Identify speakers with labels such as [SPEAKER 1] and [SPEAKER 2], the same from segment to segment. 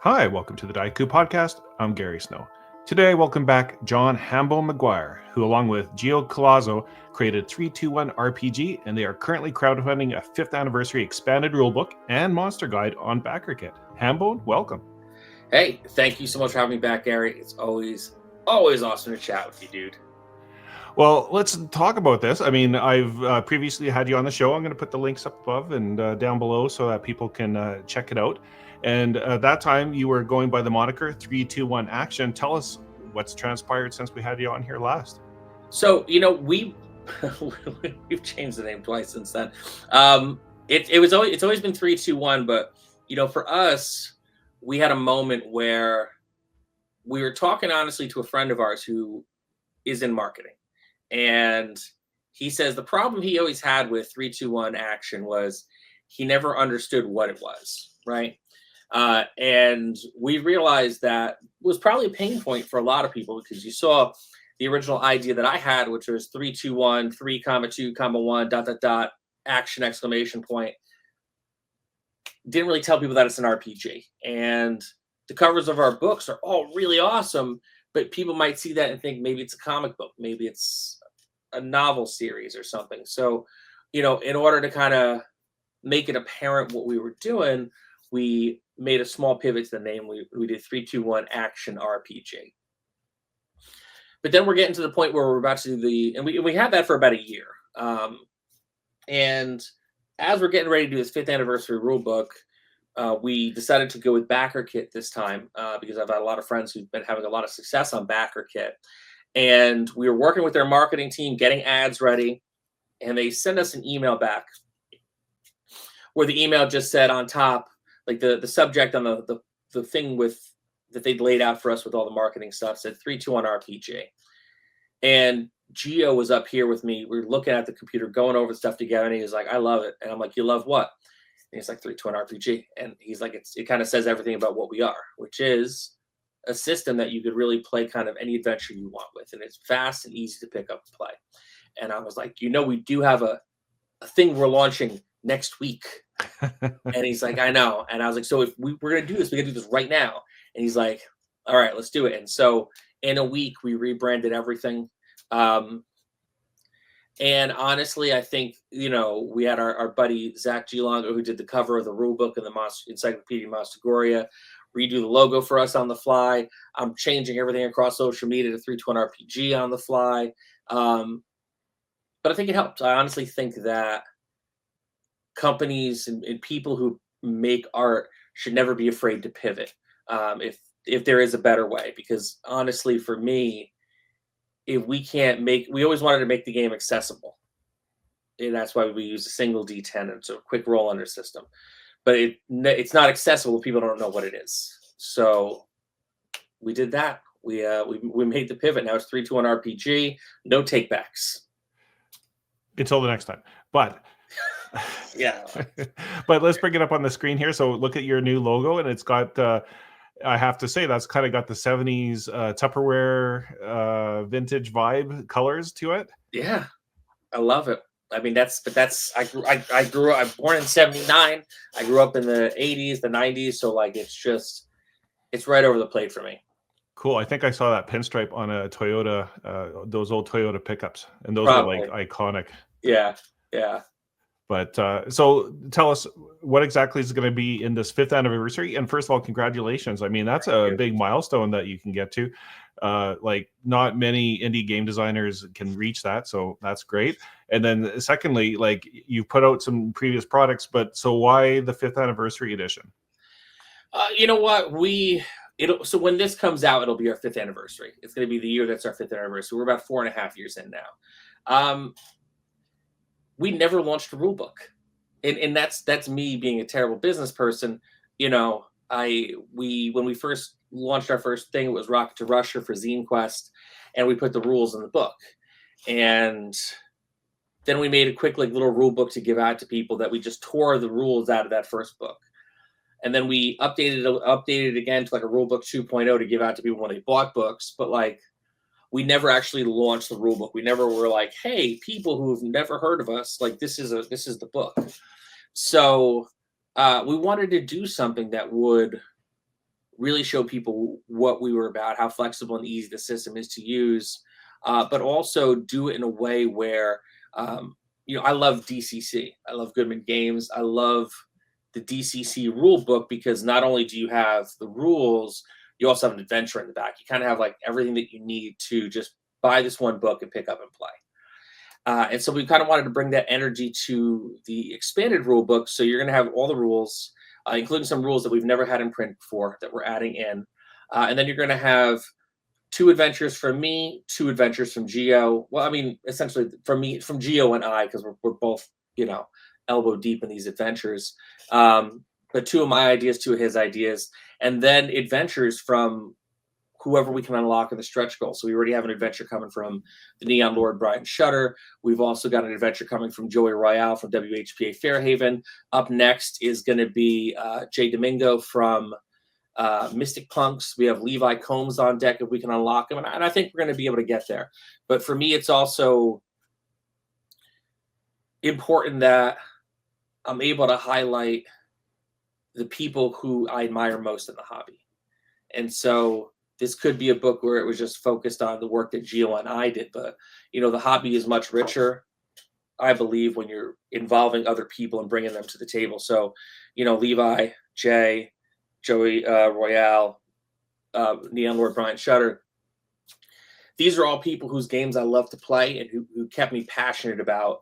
[SPEAKER 1] Hi, welcome to the Daiku Podcast. I'm Gary Snow. Today, I welcome back John Hambone McGuire, who, along with Geo Collazo, created 321 RPG, and they are currently crowdfunding a 5th anniversary expanded rulebook and monster guide on Backerkit. Hambone, welcome.
[SPEAKER 2] Hey, thank you so much for having me back, Gary. It's always awesome to chat with you, dude.
[SPEAKER 1] Well, let's talk about this. I mean, I've previously had you on the show. I'm going to put the links up above and down below so that people can check it out. And at that time, you were going by the moniker 321 Action. Tell us what's transpired since we had you on here last.
[SPEAKER 2] So, we've changed the name twice since then. It's always been 321, but for us, we had a moment where we were talking honestly to a friend of ours who is in marketing. And he says the problem he always had with 321 Action was he never understood what it was, right? And we realized that was probably a pain point for a lot of people because you saw the original idea that I had, which was 321, 3,2, 1, ... action exclamation point. Didn't really tell people that it's an RPG. And the covers of our books are all really awesome, but people might see that and think maybe it's a comic book, maybe it's a novel series or something. So, in order to kind of make it apparent what we were doing, we made a small pivot to the name. We did 321 Action RPG. But then we're getting to the point where we're about to do and we had that for about a year. And as we're getting ready to do this 5th anniversary rulebook, we decided to go with Backerkit this time because I've had a lot of friends who've been having a lot of success on Backerkit. And we were working with their marketing team, getting ads ready, and they sent us an email back where the email just said on top, like the subject on the thing that they'd laid out for us with all the marketing stuff said 321 RPG. And Geo was up here with me. We were looking at the computer, going over stuff together, and he was like, "I love it." And I'm like, "You love what?" And he's like, 321 RPG. And he's like, it kind of says everything about what we are, which is a system that you could really play kind of any adventure you want with. And it's fast and easy to pick up and play. And I was like, we do have a thing we're launching next week. And he's like, I know. And I was like, so if we're going to do this, we got to do this right now. And he's like, all right, let's do it. And so in a week, we rebranded everything. And honestly, I think, we had our buddy, Zach Gielongo, who did the cover of the rulebook and the Encyclopedia Monstergoria, redo the logo for us on the fly. I'm changing everything across social media to 321 RPG on the fly. But I think it helps. I honestly think that companies and people who make art should never be afraid to pivot if there is a better way. Because honestly, for me, if we always wanted to make the game accessible. And that's why we use a single D10 and so quick roll under system. But it's not accessible if people don't know what it is. So we did that. We made the pivot. Now it's 321 RPG. No takebacks.
[SPEAKER 1] Until the next time. But
[SPEAKER 2] yeah.
[SPEAKER 1] But let's bring it up on the screen here. So look at your new logo, and it's got I have to say that's kind of got the 70s Tupperware vintage vibe colors to it.
[SPEAKER 2] Yeah, I love it. I mean, I grew up, I'm born in 79. I grew up in the 80s, the 90s. So like, it's right over the plate for me.
[SPEAKER 1] Cool. I think I saw that pinstripe on a Toyota, those old Toyota pickups, and those are like iconic.
[SPEAKER 2] Yeah. Yeah.
[SPEAKER 1] But so tell us what exactly is going to be in this 5th anniversary. And first of all, congratulations. I mean, that's a big milestone that you can get to. Like not many indie game designers can reach that. So that's great. And then secondly, like you put out some previous products, but so why the 5th anniversary edition?
[SPEAKER 2] You know what? So when this comes out, it'll be our 5th anniversary. It's going to be the year that's our 5th anniversary. We're about 4.5 years in now. We never launched a rule book. And that's me being a terrible business person. When we first launched our first thing, it was Rocket to Russia for Zine Quest, and we put the rules in the book. And then we made a quick little rule book to give out to people that we just tore the rules out of that first book. And then we updated it again to like a rule book 2.0 to give out to people when they bought books. But like, we never actually launched the rule book. We never were like, hey, people who've never heard of us, like this is the book. So we wanted to do something that would really show people what we were about, how flexible and easy the system is to use, but also do it in a way where, I love DCC. I love Goodman Games. I love the DCC rule book because not only do you have the rules, you also have an adventure in the back. You kind of have like everything that you need to just buy this one book and pick up and play. And so we kind of wanted to bring that energy to the expanded rule book. So you're going to have all the rules, including some rules that we've never had in print before that we're adding in. And then you're going to have 2 adventures from me, 2 adventures from Geo. Well, I mean, essentially from me, from Geo and I, because we're both, elbow deep in these adventures. But 2 of my ideas, 2 of his ideas, and then adventures from whoever we can unlock in the stretch goal. So we already have an adventure coming from the Neon Lord, Brian Shutter. We've also got an adventure coming from Joey Royale from WHPA Fairhaven. Up next is going to be Jay Domingo from Mystic Punks. We have Levi Combs on deck if we can unlock him. And I think we're going to be able to get there. But for me, it's also important that I'm able to highlight the people who I admire most in the hobby. And so this could be a book where it was just focused on the work that Geo and I did. But, the hobby is much richer, I believe, when you're involving other people and bringing them to the table. So, Levi, Jay, Joey Royale, Neon Lord Brian Shutter. These are all people whose games I love to play and who kept me passionate about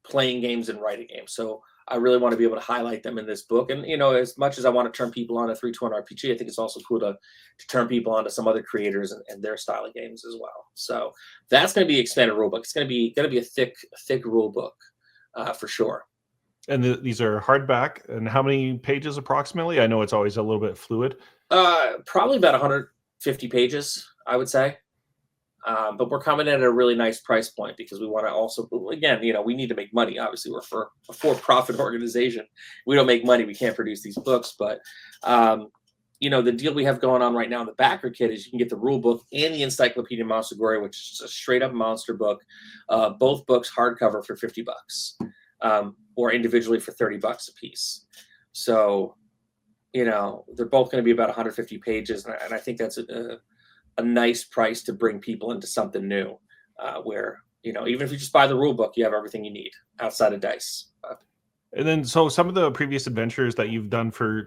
[SPEAKER 2] playing games and writing games. So I really want to be able to highlight them in this book. And, as much as I want to turn people on to 321 RPG, I think it's also cool to turn people on to some other creators and their style of games as well. So that's going to be expanded rulebook. It's going to be a thick rule book for sure.
[SPEAKER 1] And these are hardback. And how many pages approximately? I know it's always a little bit fluid.
[SPEAKER 2] Probably about 150 pages, I would say. But we're coming in at a really nice price point because we want to also, again, we need to make money. Obviously, we're a for-profit organization. We don't make money. We can't produce these books. But, the deal we have going on right now in the Backerkit is you can get the rule book and the Encyclopedia Monstergoria, which is a straight-up monster book. Both books hardcover for $50, or individually for $30 a piece. So, they're both going to be about 150 pages. And I think that's a nice price to bring people into something new, where, even if you just buy the rule book, you have everything you need outside of dice.
[SPEAKER 1] And then, so some of the previous adventures that you've done for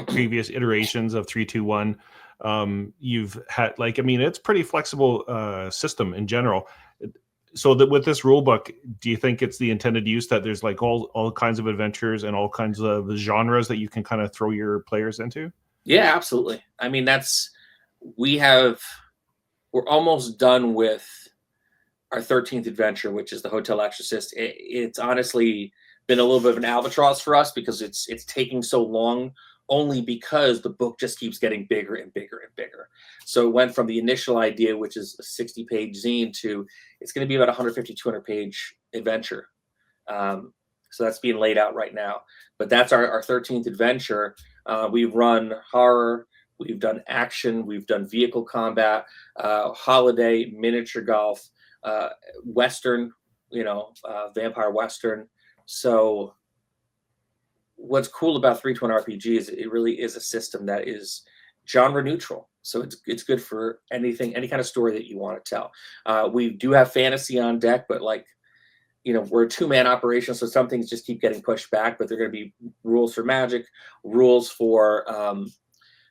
[SPEAKER 1] previous iterations of 321, you've had it's pretty flexible system in general. So that with this rule book, do you think it's the intended use that there's all kinds of adventures and all kinds of genres that you can kind of throw your players into?
[SPEAKER 2] Yeah, absolutely. I mean, we're almost done with our 13th adventure, which is the Hotel Exorcist. It's honestly been a little bit of an albatross for us because it's taking so long, only because the book just keeps getting bigger and bigger and bigger. So it went from the initial idea, which is a 60-page zine, to it's going to be about 150, 200-page adventure. So that's being laid out right now. But that's our 13th adventure. We've run horror. We've done action, we've done vehicle combat, holiday, miniature golf, Western, vampire Western. So what's cool about 321 RPG is it really is a system that is genre neutral. So it's good for anything, any kind of story that you want to tell. We do have fantasy on deck, but we're a 2-man operation, so some things just keep getting pushed back, but they're going to be rules for magic, rules for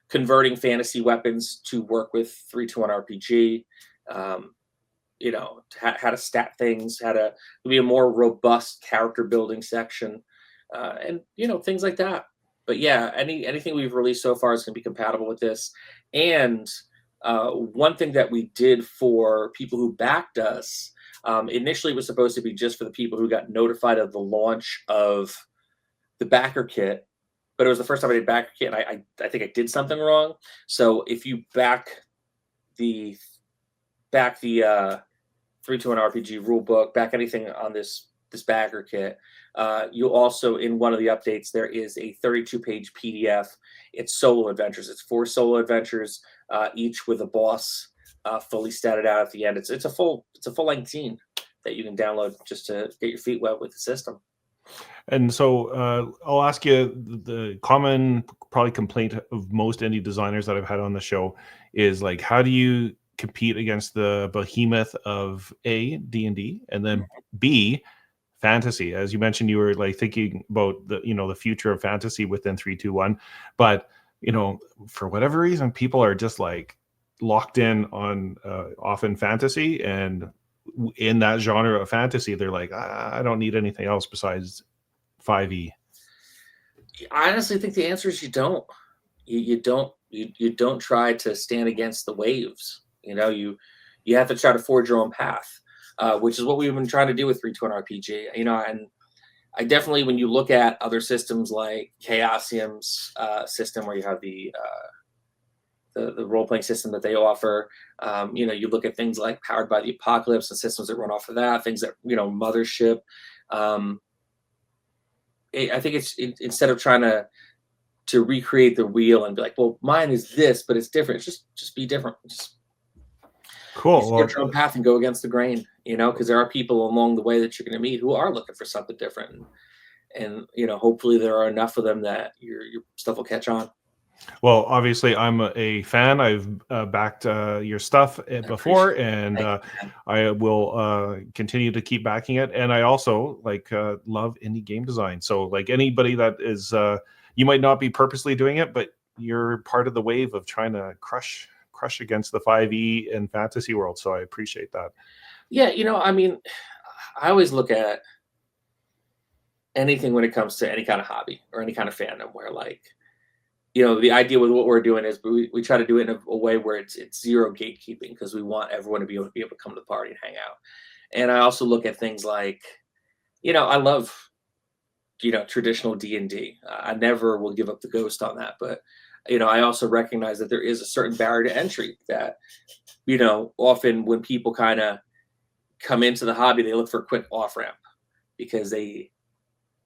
[SPEAKER 2] converting fantasy weapons to work with 321 RPG, how to stat things, how to be a more robust character building section, and things like that. But yeah, anything we've released so far is going to be compatible with this. And one thing that we did for people who backed us, initially was supposed to be just for the people who got notified of the launch of the Backerkit. But it was the first time I did Backerkit, and I think I did something wrong. So if you back the 321 RPG rulebook, back anything on this Backerkit, you'll also, in one of the updates, there is a 32-page PDF. It's solo adventures. It's 4 solo adventures, each with a boss fully statted out at the end. It's a full length zine that you can download just to get your feet wet with the system.
[SPEAKER 1] And so I'll ask you the common probably complaint of most indie designers that I've had on the show is like, how do you compete against the behemoth of A, D&D, and then B, fantasy? As you mentioned, you were like thinking about the future of fantasy within 321, but for whatever reason, people are just like locked in on often fantasy, and in that genre of fantasy, they're like, I don't need anything else besides 5e.
[SPEAKER 2] I honestly think the answer is you don't. You don't try to stand against the waves. You have to try to forge your own path, which is what we've been trying to do with 321 RPG. And I definitely, when you look at other systems like Chaosium's system, where you have the role playing system that they offer, you look at things like Powered by the Apocalypse and systems that run off of that, things that Mothership. I think it's instead of trying to recreate the wheel and be like, well, mine is this, but it's different. Just be different.
[SPEAKER 1] Cool.
[SPEAKER 2] Well, your own path and go against the grain, because there are people along the way that you're going to meet who are looking for something different. And hopefully there are enough of them that your stuff will catch on.
[SPEAKER 1] Well, obviously, I'm a fan. I've backed your stuff before, and I will continue to keep backing it. And I also love indie game design. So, like anybody that is, you might not be purposely doing it, but you're part of the wave of trying to crush against the 5e and fantasy world. So I appreciate that.
[SPEAKER 2] Yeah, I always look at anything when it comes to any kind of hobby or any kind of fandom where the idea with what we're doing is we try to do it in a way where it's zero gatekeeping, because we want everyone to be able to come to the party and hang out. And I also look at things like, I love, traditional D&D. I never will give up the ghost on that. But, I also recognize that there is a certain barrier to entry that, often when people kind of come into the hobby, they look for a quick off ramp because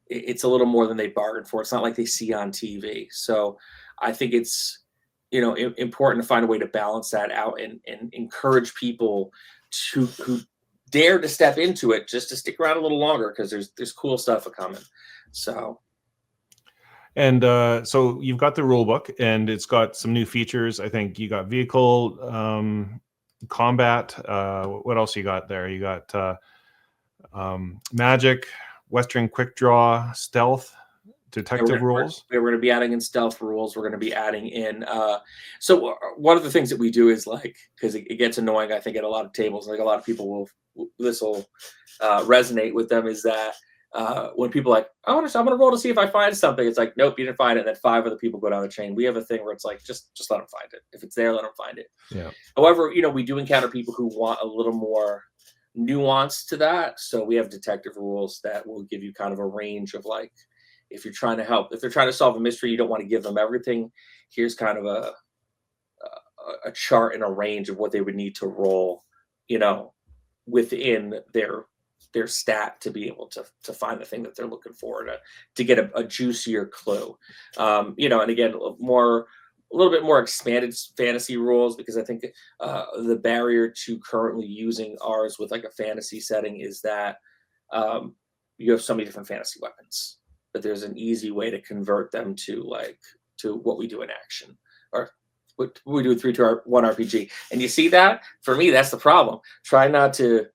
[SPEAKER 2] it's a little more than they bargained for. It's not like they see on TV. So I think it's, important to find a way to balance that out and encourage people who dare to step into it just to stick around a little longer, because there's cool stuff coming. So.
[SPEAKER 1] And so you've got the rule book, and it's got some new features. I think you got vehicle combat. What else you got there? You got magic, Western quick draw, stealth, detective rules.
[SPEAKER 2] We're going to be adding in stealth rules. We're going to be adding in. So one of the things that we do is because it gets annoying, I think, at a lot of tables. Like a lot of people this will resonate with them, is that when people are like, I'm going to roll to see if I find something. It's like, nope, you didn't find it. And then 5 other people go down the chain. We have a thing where it's like, just let them find it. If it's there, let them find it.
[SPEAKER 1] Yeah.
[SPEAKER 2] However, we do encounter people who want a little more nuance to that. So we have detective rules that will give you kind of a range of if you're trying to help, if they're trying to solve a mystery, you don't want to give them everything. Here's kind of a chart and a range of what they would need to roll, within their stat to be able to find the thing that they're looking for, to get a juicier clue. And again, a little bit more expanded fantasy rules, because I think the barrier to currently using ours with a fantasy setting is that you have so many different fantasy weapons, but there's an easy way to convert them to what we do in action, or what we do with 321 RPG. And you see that, for me, that's the problem. Trying to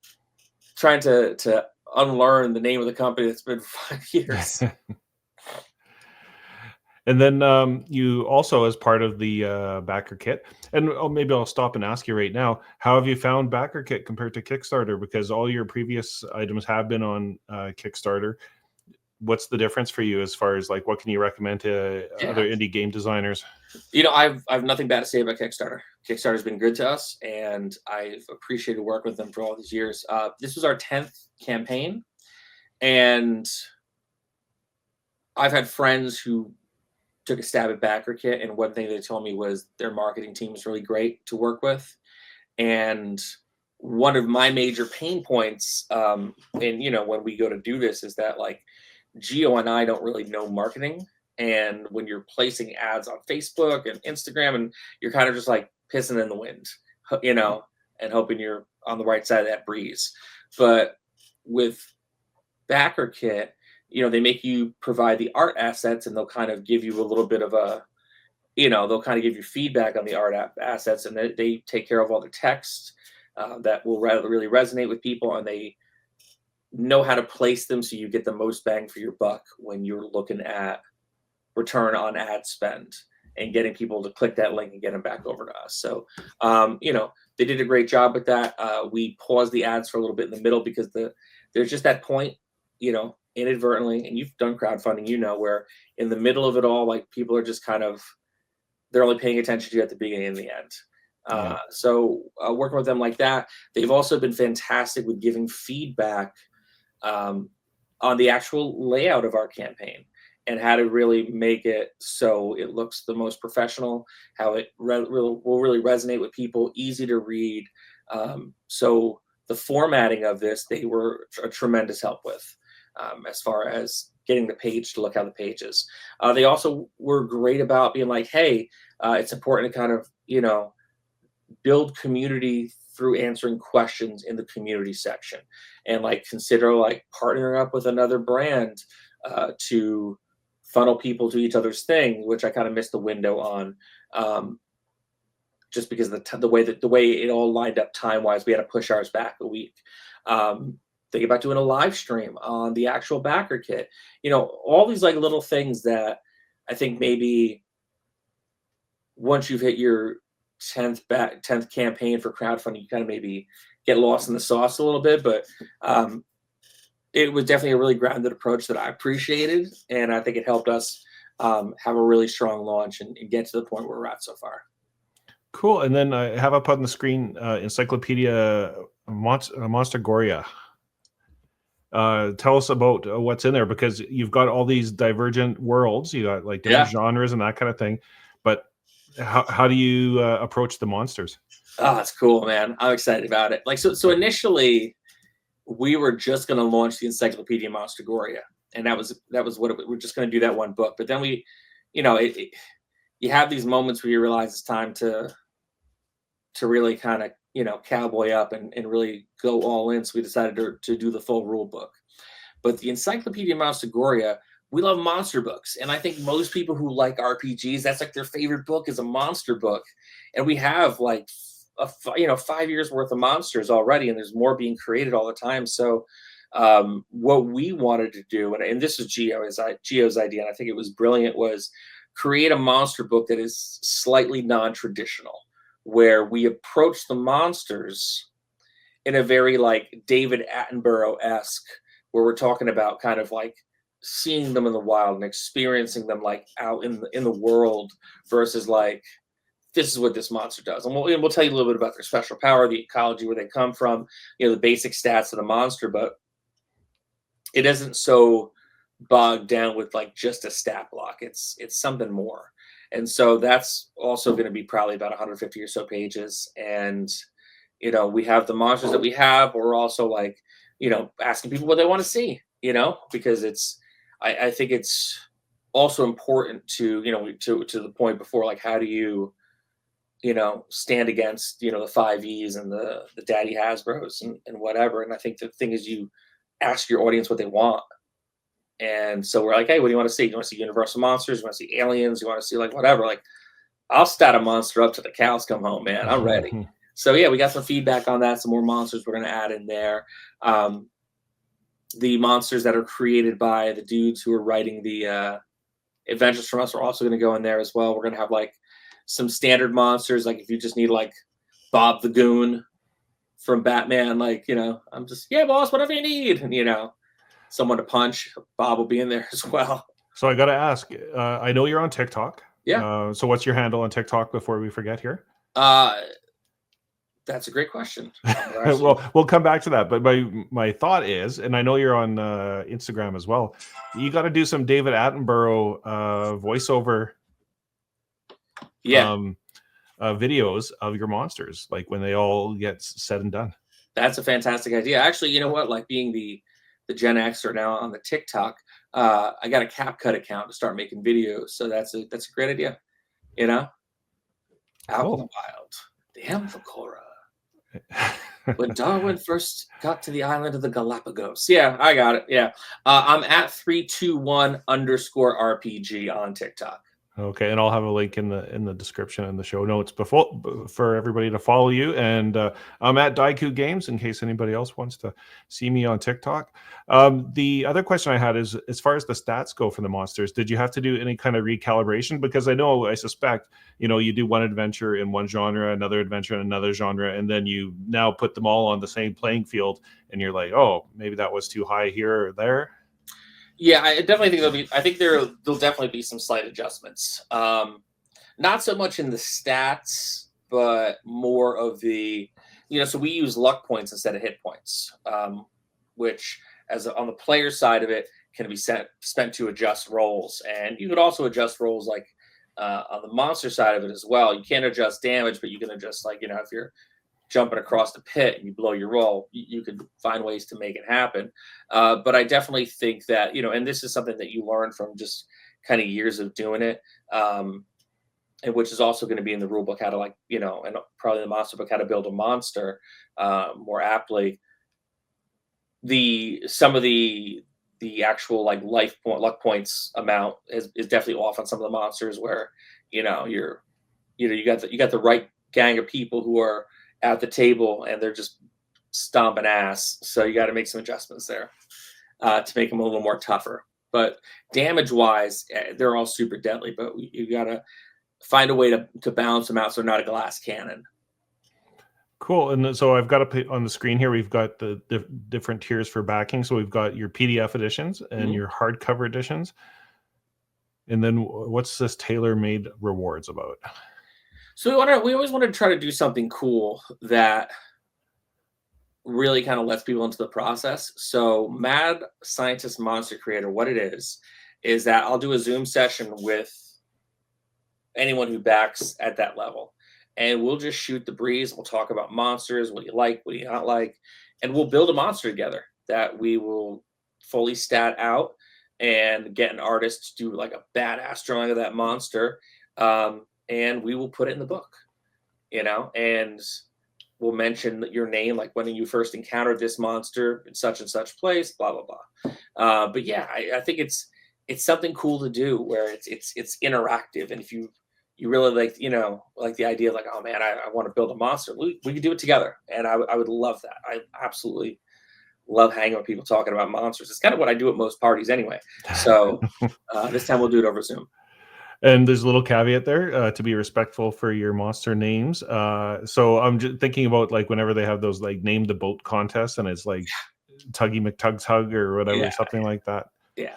[SPEAKER 2] unlearn the name of the company that's been 5 years.
[SPEAKER 1] And then you also, as part of the Backerkit, and maybe I'll stop and ask you right now, how have you found Backerkit compared to Kickstarter? Because all your previous items have been on Kickstarter. What's the difference for you as far as what can you recommend to other indie game designers?
[SPEAKER 2] I've nothing bad to say about Kickstarter. Kickstarter's been good to us, and I've appreciated working with them for all these years. This was our 10th campaign, and I've had friends who took a stab at Backerkit, and one thing they told me was their marketing team is really great to work with. And one of my major pain points, and when we go to do this, is that Geo and I don't really know marketing. And when you're placing ads on Facebook and Instagram, and you're kind of just pissing in the wind, and hoping you're on the right side of that breeze. But with Backerkit, they make you provide the art assets, and they'll kind of give you a little bit of a, they'll kind of give you feedback on the art assets, and they take care of all the text that will really resonate with people, and they know how to place them so you get the most bang for your buck when you're looking at return on ad spend and getting people to click that link and get them back over to us. So, they did a great job with that. We paused the ads for a little bit in the middle because there's just that point, inadvertently, and you've done crowdfunding, where in the middle of it all, like, people are just kind of, they're only paying attention to you at the beginning and the end. So working with them like that, they've also been fantastic with giving feedback on the actual layout of our campaign and how to really make it so it looks the most professional, how it will really resonate with people, easy to read. So the formatting of this, they were a tremendous help with, as far as getting the page to look how the page is. They also were great about being like, hey, it's important to kind of, build community through answering questions in the community section, and like consider like partnering up with another brand to funnel people to each other's thing, which I kind of missed the window on, just because the way it all lined up time wise, we had to push ours back a week. Think about doing a live stream on the actual Backerkit. All these like little things that I think maybe once you've hit your 10th campaign for crowdfunding, you kind of maybe get lost in the sauce a little bit, but it was definitely a really grounded approach that I appreciated, and I think it helped us have a really strong launch and get to the point where we're at so far.
[SPEAKER 1] Cool. And then I have up on the screen Encyclopedia Monstergoria. Tell us about what's in there, because you've got all these divergent worlds, you got like different genres and that kind of thing, but how do you approach the monsters?
[SPEAKER 2] Oh, that's cool, man. I'm excited about it. Like, so initially we were just going to launch the Encyclopedia Monstergoria, and that was what we're just going to do that one book. But then we, you have these moments where you realize it's time to really kind of, cowboy up and really go all in. So we decided to do the full rule book. But the Encyclopedia Monstergoria, we love monster books. And I think most people who like RPGs, that's like their favorite book is a monster book. And we have like, 5 years worth of monsters already, and there's more being created all the time. So what we wanted to do, and this is Geo's idea, and I think it was brilliant, was create a monster book that is slightly non-traditional, where we approach the monsters in a very like David Attenborough-esque, where we're talking about kind of like seeing them in the wild and experiencing them like out in the world, versus like, this is what this monster does. And we'll tell you a little bit about their special power, the ecology, where they come from, the basic stats of the monster, but it isn't so bogged down with like just a stat block. It's something more. And so that's also going to be probably about 150 or so pages. And, we have the monsters that we have. But we're also like, asking people what they want to see, because I think it's also important to, to the point before, like, how do you, stand against, the 5Es and the Daddy Hasbros and whatever. And I think the thing is, you ask your audience what they want. And so we're like, hey, what do you want to see? You want to see universal monsters? You want to see aliens? You want to see like whatever? Like, I'll stat a monster up to the cows come home, man. I'm ready. So yeah, we got some feedback on that. Some more monsters we're going to add in there. The monsters that are created by the dudes who are writing the Adventures from Us are also going to go in there as well. We're going to have like some standard monsters, like if you just need like Bob the Goon from Batman, like, I'm just, yeah, boss, whatever you need, and someone to punch, Bob will be in there as well.
[SPEAKER 1] So I got to ask, I know you're on TikTok.
[SPEAKER 2] Yeah.
[SPEAKER 1] So what's your handle on TikTok before we forget here?
[SPEAKER 2] That's a great question.
[SPEAKER 1] Well, we'll come back to that. But my thought is, and I know you're on Instagram as well, you got to do some David Attenborough voiceover videos of your monsters, like when they all get said and done.
[SPEAKER 2] That's a fantastic idea. Actually, you know what? Like being the Gen Xer now on the TikTok, I got a CapCut account to start making videos. So that's a great idea. Out in the wild, the Amphicora. When Darwin first got to the island of the Galapagos. Yeah, I got it. Yeah. I'm at 321_RPG on TikTok.
[SPEAKER 1] Okay, and I'll have a link in the description and the show notes before for everybody to follow you. And I'm at Daiku Games in case anybody else wants to see me on TikTok. The other question I had is, as far as the stats go for the monsters, did you have to do any kind of recalibration? Because I suspect, you do one adventure in one genre, another adventure in another genre, and then you now put them all on the same playing field, and you're like, oh, maybe that was too high here or there.
[SPEAKER 2] Yeah, I definitely think there'll definitely be some slight adjustments. Not so much in the stats, but more of the, so we use luck points instead of hit points, which on the player side of it can be spent to adjust rolls. And you could also adjust rolls like on the monster side of it as well. You can't adjust damage, but you can adjust, like, if you're jumping across the pit and you blow your roll, you could find ways to make it happen. But I definitely think that, and this is something that you learn from just kind of years of doing it, and which is also going to be in the rule book, how to, like, and probably the monster book, how to build a monster more aptly. Some of the actual, like, luck points amount is definitely off on some of the monsters where, you got the right gang of people who are at the table and they're just stomping ass. So you got to make some adjustments there to make them a little more tougher. But damage wise, they're all super deadly, but you got to find a way to balance them out so they're not a glass cannon.
[SPEAKER 1] Cool. And so I've got to put on the screen here, we've got the different tiers for backing. So we've got your PDF editions and your hardcover editions. And then what's this tailor-made rewards about?
[SPEAKER 2] So we always want to try to do something cool that really kind of lets people into the process. So Mad Scientist Monster Creator, what it is that I'll do a Zoom session with anyone who backs at that level. And we'll just shoot the breeze. We'll talk about monsters, what you like, what you not like. And we'll build a monster together that we will fully stat out and get an artist to do, like, a badass drawing of that monster. And we will put it in the book, and we'll mention your name, like when you first encountered this monster in such and such place, blah, blah, blah. But yeah, I think it's something cool to do where it's interactive. And if you really like, like the idea of, like, oh man, I want to build a monster, we could do it together. And I would love that. I absolutely love hanging with people talking about monsters. It's kind of what I do at most parties anyway. So this time we'll do it over Zoom.
[SPEAKER 1] And there's a little caveat there to be respectful for your monster names. So I'm just thinking about, like, whenever they have those, like, name the boat contests and it's like Tuggy McTug's Hug or whatever, something like that.
[SPEAKER 2] Yeah.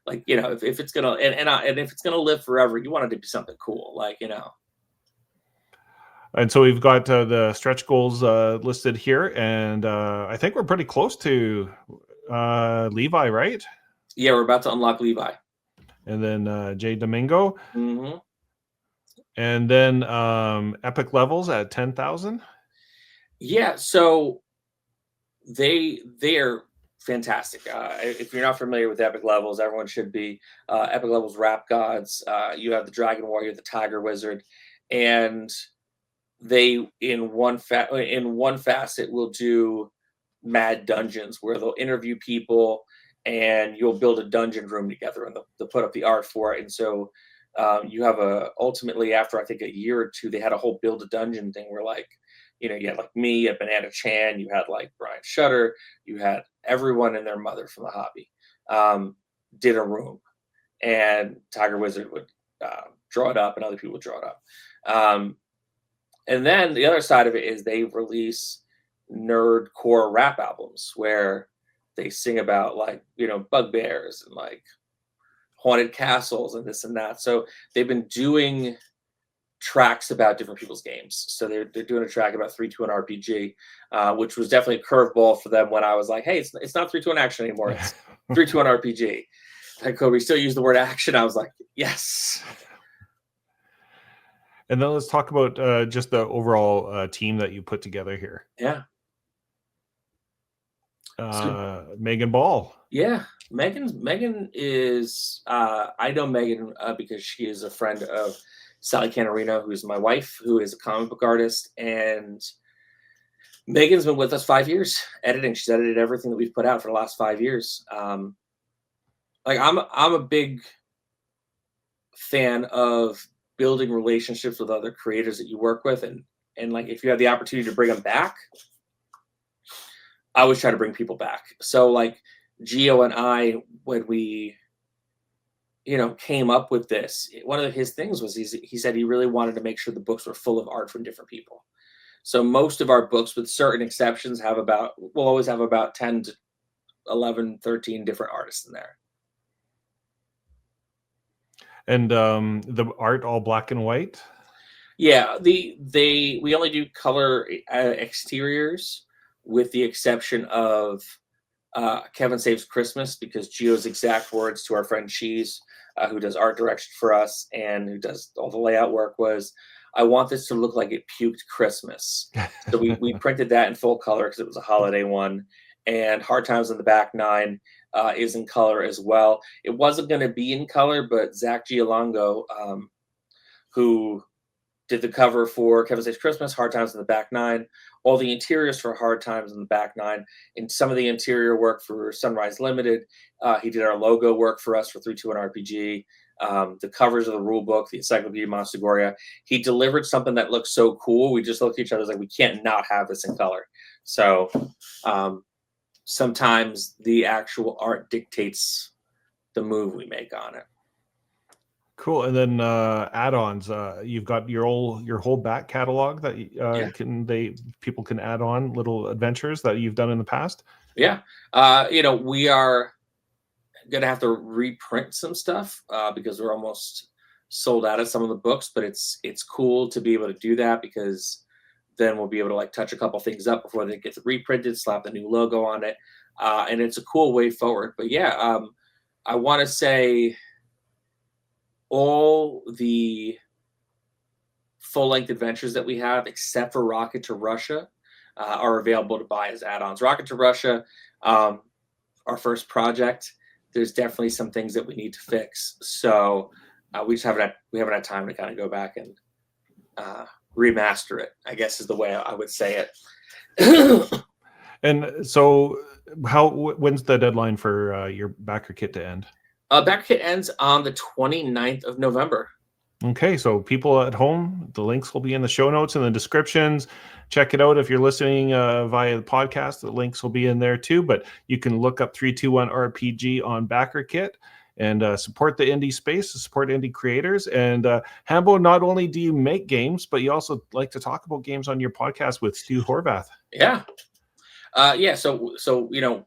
[SPEAKER 2] Like, if it's going to, and if it's going to live forever, you want it to be something cool, like,
[SPEAKER 1] And so we've got the stretch goals listed here. And I think we're pretty close to Levi, right?
[SPEAKER 2] Yeah, we're about to unlock Levi.
[SPEAKER 1] And then Jay Domingo.
[SPEAKER 2] Mm-hmm.
[SPEAKER 1] And then epic levels at 10,000.
[SPEAKER 2] Yeah, so they're fantastic. If you're not familiar with epic levels, everyone should be. Epic levels rap gods. You have the Dragon Warrior, the Tiger Wizard, and they in one facet will do mad dungeons where they'll interview people and you'll build a dungeon room together, and they'll put up the art for it. And so you have ultimately, after I think a year or two, they had a whole build a dungeon thing where, like, you had like me, you had Banana Chan, you had like Brian Shutter, you had everyone and their mother from the hobby did a room, and Tiger Wizard would draw it up and other people would draw it up. And then the other side of it is they release nerdcore rap albums where they sing about, like, bugbears and like haunted castles and this and that. So they've been doing tracks about different people's games. So they're doing a track about 3-2-1 RPG, which was definitely a curveball for them when I was like, hey, it's not 3-2-1 action anymore. It's 3-2-1 RPG. Like, Kobe still used the word action. I was like, yes.
[SPEAKER 1] And then let's talk about just the overall team that you put together here.
[SPEAKER 2] Yeah.
[SPEAKER 1] Megan Ball.
[SPEAKER 2] Yeah, Megan is. I know Megan because she is a friend of Sally Canarino, who's my wife, who is a comic book artist, and Megan's been with us 5 years editing. She's edited everything that we've put out for the last 5 years. Like I'm a big fan of building relationships with other creators that you work with, and like if you have the opportunity to bring them back, I always try to bring people back. So like Geo and I, when we came up with this, one of his things was he said he really wanted to make sure the books were full of art from different people. So most of our books, with certain exceptions, we'll always have about 10 to 11, 13 different artists in there.
[SPEAKER 1] And the art all black and white?
[SPEAKER 2] Yeah, we only do color exteriors, with the exception of Kevin Saves Christmas, because Geo's exact words to our friend Cheese, who does art direction for us and who does all the layout work, was, "I want this to look like it puked Christmas." So we printed that in full color because it was a holiday one. And Hard Times in the Back Nine is in color as well. It wasn't going to be in color, but Zach Giolongo, who did the cover for Kevin Saves Christmas, Hard Times in the Back Nine, all the interiors for Hard Times in the Back Nine, and some of the interior work for Sunrise Limited. He did our logo work for us for 321 RPG, the covers of the Rulebook, the Encyclopedia Monstergoria. He delivered something that looked so cool. We just looked at each other like, we can't not have this in color. So sometimes the actual art dictates the move we make on it.
[SPEAKER 1] Cool. And then add-ons. You've got your whole back catalog that people can add on little adventures that you've done in the past.
[SPEAKER 2] Yeah. We are gonna have to reprint some stuff because we're almost sold out of some of the books, but it's cool to be able to do that, because then we'll be able to like touch a couple things up before they get reprinted, slap the new logo on it, and it's a cool way forward. But yeah, I want to say all the full-length adventures that we have, except for Rocket to Russia, are available to buy as add-ons. Rocket to Russia, our first project, there's definitely some things that we need to fix. So we haven't had time to kind of go back and remaster it, I guess is the way I would say it.
[SPEAKER 1] And so when's the deadline for your Backerkit to end?
[SPEAKER 2] Backerkit ends on the 29th of November.
[SPEAKER 1] Okay, so people at home, the links will be in the show notes and the descriptions. Check it out. If you're listening via the podcast, the links will be in there too. But you can look up 321 RPG on Backerkit and support the indie space, support indie creators. And Hambone, not only do you make games, but you also like to talk about games on your podcast with Stu Horvath.
[SPEAKER 2] Yeah. So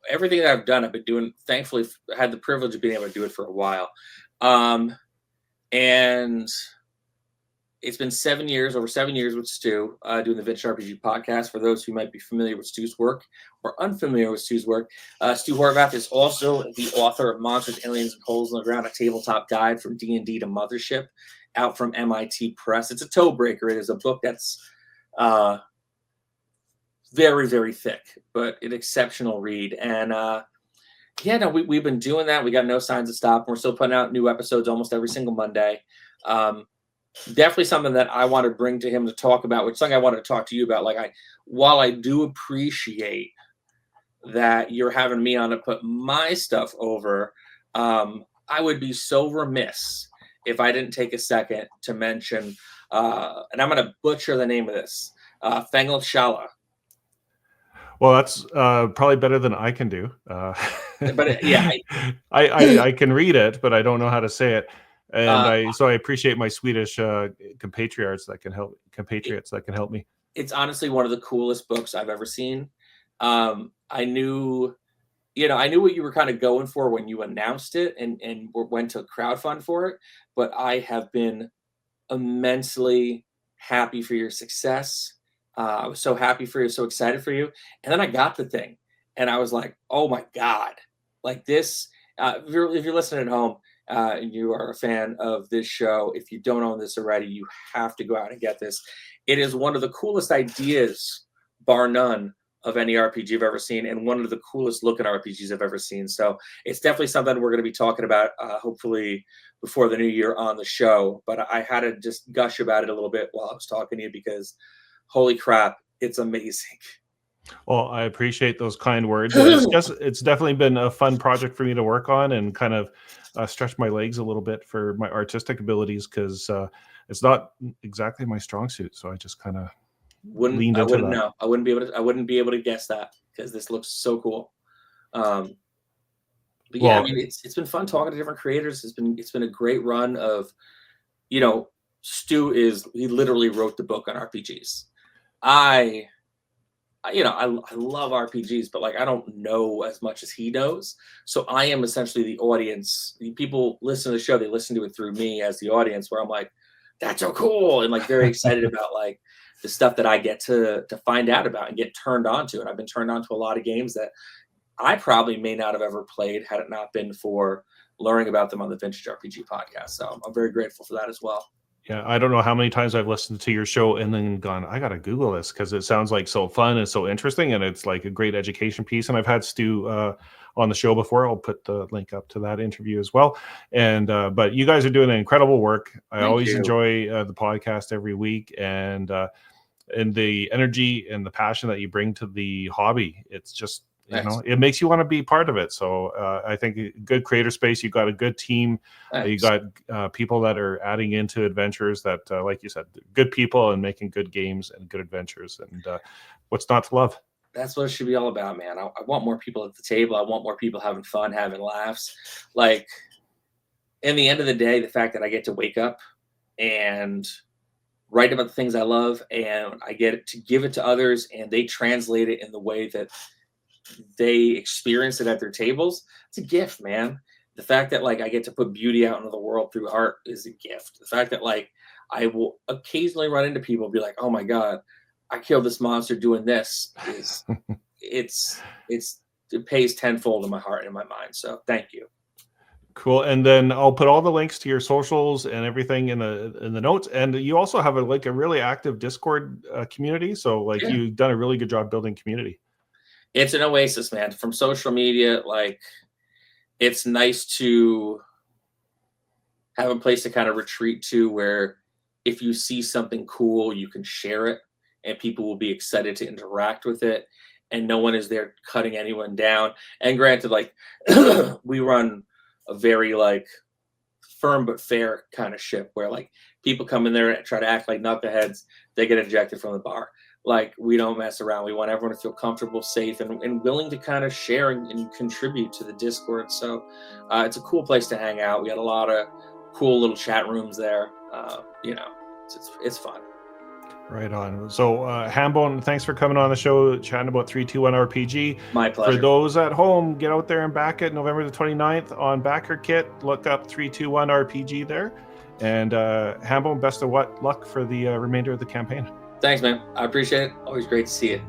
[SPEAKER 2] everything that I've done, I've been doing. Thankfully, I had the privilege of being able to do it for a while, and it's been over 7 years with Stu doing the Vintage RPG podcast. For those who might be familiar with Stu's work or unfamiliar with Stu's work, Stu Horvath is also the author of Monsters, Aliens, and Holes in the Ground: A Tabletop Guide from D&D to Mothership, out from MIT Press. It's a toe breaker. It is a book that's very, very thick, but an exceptional read. And we've been doing that. We got no signs of stop. We're still putting out new episodes almost every single Monday. Definitely something that I want to bring to him to talk about, which is something I wanted to talk to you about. While I do appreciate that you're having me on to put my stuff over, I would be so remiss if I didn't take a second to mention, and I'm going to butcher the name of this, Fengel Shala.
[SPEAKER 1] Well, that's probably better than I can do.
[SPEAKER 2] But yeah,
[SPEAKER 1] I can read it, but I don't know how to say it. And I appreciate my Swedish compatriots that can help me.
[SPEAKER 2] It's honestly one of the coolest books I've ever seen. I knew what you were kind of going for when you announced it and went to crowdfund for it. But I have been immensely happy for your success. I was so happy for you, so excited for you. And then I got the thing and I was like, oh my God, like this, if you're listening at home and you are a fan of this show, if you don't own this already, you have to go out and get this. It is one of the coolest ideas, bar none, of any RPG I've ever seen, and one of the coolest looking RPGs I've ever seen. So it's definitely something we're going to be talking about, hopefully before the new year on the show. But I had to just gush about it a little bit while I was talking to you because holy crap, it's amazing.
[SPEAKER 1] Well, I appreciate those kind words. It's definitely been a fun project for me to work on and kind of stretch my legs a little bit for my artistic abilities, because it's not exactly my strong suit. So I just kind of leaned into that.
[SPEAKER 2] know. I wouldn't be able to guess that, because this looks so cool. But yeah, I mean, it's been fun talking to different creators. It's been a great run of, Stu he literally wrote the book on RPGs. I love RPGs, but like, I don't know as much as he knows. So I am essentially the audience. People listen to the show, they listen to it through me as the audience, where I'm like, that's so cool, and like very excited about like the stuff that I get to find out about and get turned on to. And I've been turned on to a lot of games that I probably may not have ever played had it not been for learning about them on the Vintage RPG podcast. So I'm very grateful for that as well.
[SPEAKER 1] Yeah, I don't know how many times I've listened to your show and then gone, I got to Google this because it sounds like so fun and so interesting, and it's like a great education piece. And I've had Stu on the show before. I'll put the link up to that interview as well. And but you guys are doing incredible work. I always enjoy the podcast every week, and the energy and the passion that you bring to the hobby. It's just, it makes you want to be part of it. So I think good creator space. You've got a good team. You got people that are adding into adventures that, like you said, good people and making good games and good adventures. And what's not to love?
[SPEAKER 2] That's what it should be all about, man. I want more people at the table. I want more people having fun, having laughs. Like, in the end of the day, the fact that I get to wake up and write about the things I love, and I get to give it to others, and they translate it in the way that they experience it at their tables. It's a gift, man. The fact that like I get to put beauty out into the world through art is a gift. The fact that like I will occasionally run into people and be like, oh my God, I killed this monster doing this, is it pays tenfold in my heart and in my mind. So thank you.
[SPEAKER 1] Cool. And then I'll put all the links to your socials and everything in the notes. And you also have a really active Discord community. So like you've done a really good job building community.
[SPEAKER 2] It's an oasis, man. From social media, like, it's nice to have a place to kind of retreat to, where if you see something cool, you can share it and people will be excited to interact with it, and no one is there cutting anyone down. And granted, like, we run a very like firm but fair kind of ship, where like people come in there and try to act like knuckleheads, they get ejected from the bar. Like, we don't mess around. We want everyone to feel comfortable, safe, and willing to kind of share and contribute to the Discord. So it's a cool place to hang out. We got a lot of cool little chat rooms there. It's fun.
[SPEAKER 1] Right on. So Hambone, thanks for coming on the show, chatting about 321 RPG.
[SPEAKER 2] My pleasure.
[SPEAKER 1] For those at home, get out there and back it November the 29th on Backerkit. Look up 321 RPG there. And Hambone, best of luck for the remainder of the campaign.
[SPEAKER 2] Thanks, man. I appreciate it. Always great to see you.